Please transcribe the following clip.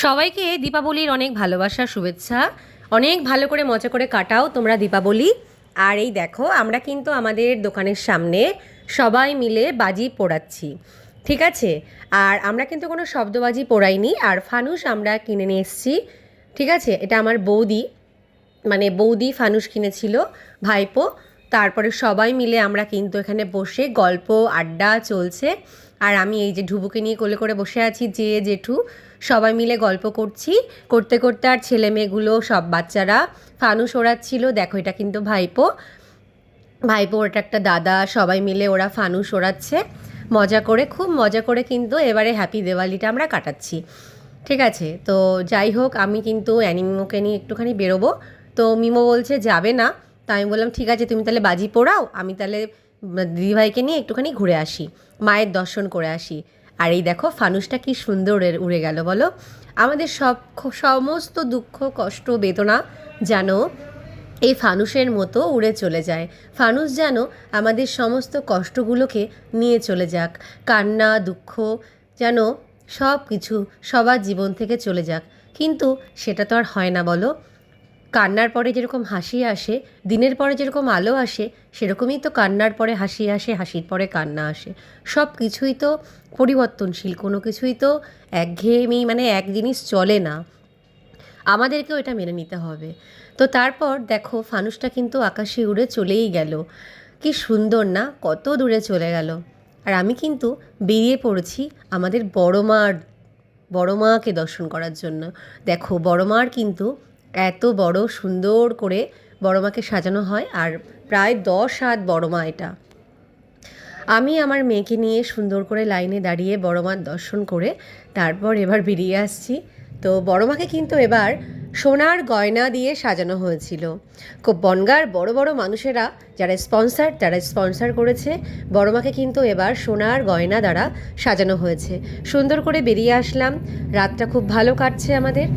সবাইকে দীপাবলির অনেক ভালোবাসা শুভেচ্ছা। অনেক ভালো করে মজা করে কাটাও তোমরা দীপাবলি। আর এই দেখো, আমরা কিন্তু আমাদের দোকানের সামনে সবাই মিলে বাজি পোড়াচ্ছি, ঠিক আছে? আর আমরা কিন্তু কোনো শব্দবাজি পোড়াইনি, আর ফানুস আমরা কিনে নিয়ে এসেছি, ঠিক আছে? এটা আমার বৌদি ফানুস কিনেছিল, ভাইপো। তারপরে সবাই মিলে আমরা কিন্তু এখানে বসে গল্প আড্ডা চলছে। আর আমি এই যে ঢুবুকে নিয়ে কোলে করে বসে আছি, যে জেঠু সবাই মিলে গল্প করছি, করতে করতে আর ছেলে মেয়েগুলো সব বাচ্চারা ফানুস ওড়াচ্ছিল। দেখো, এটা কিন্তু ভাইপো ওটা একটা দাদা, সবাই মিলে ওরা ফানুস ওড়াচ্ছে মজা করে, খুব মজা করে কিন্তু এবারে হ্যাপি দিওয়ালিটা আমরা কাটাচ্ছি, ঠিক আছে? তো যাই হোক, আমি কিন্তু অ্যানিমিমোকে নিয়ে একটুখানি বেরোবো। তো মিমো বলছে যাবে না। তা আমি বললাম ঠিক আছে, তুমি তাহলে বাজি পোড়াও, আমি তাহলে দিদিভাইকে নিয়ে একটুখানি ঘুরে আসি, মায়ের দর্শন করে আসি। আর এই দেখো, ফানুসটা কি সুন্দর উড়ে গেল বলো। আমাদের সমস্ত দুঃখ কষ্ট বেদনা যেন এই ফানুসের মতো উড়ে চলে যায়। ফানুস যেন আমাদের সমস্ত কষ্টগুলোকে নিয়ে চলে যাক, কান্না দুঃখ যেন সব কিছু সবার জীবন থেকে চলে যাক। কিন্তু সেটা তো আর হয় না বলো। কান্নার পরে যেরকম হাসি আসে, দিনের পরে যেরকম আলো আসে, সেরকমই তো কান্নার পরে হাসি আসে, হাসির পরে কান্না আসে। সব কিছুই তো পরিবর্তনশীল, কোনো কিছুই তো একঘেয়েমি মানে এক জিনিস চলে না, আমাদেরকেও এটা মেনে নিতে হবে। তো তারপর দেখো, ফানুসটা কিন্তু আকাশে উড়ে চলেই গেল। কি সুন্দর না, কত দূরে চলে গেল। আর আমি কিন্তু বেরিয়ে পড়েছি আমাদের বড় মাকে দর্শন করার জন্য। দেখো, বড় মার কিন্তু এত বড় সুন্দর করে বড় মাকে সাজানো হয়, আর প্রায় 10 হাত বড় মা এটা। আমি আমার মেয়েকে নিয়ে সুন্দর করে লাইনে দাঁড়িয়ে বড় মার দর্শন করে তারপর এবার বেরিয়ে আসছি। তো বড় মাকে কিন্তু এবার সোনার গয়না দিয়ে সাজানো হয়েছিল। খুব বনগাঁর বড় বড় মানুষেরা যারা স্পন্সার করেছে, বড় মাকে কিন্তু এবার সোনার গয়না দ্বারা সাজানো হয়েছে। সুন্দর করে বেরিয়ে আসলাম, রাতটা খুব ভালো কাটছে আমাদের।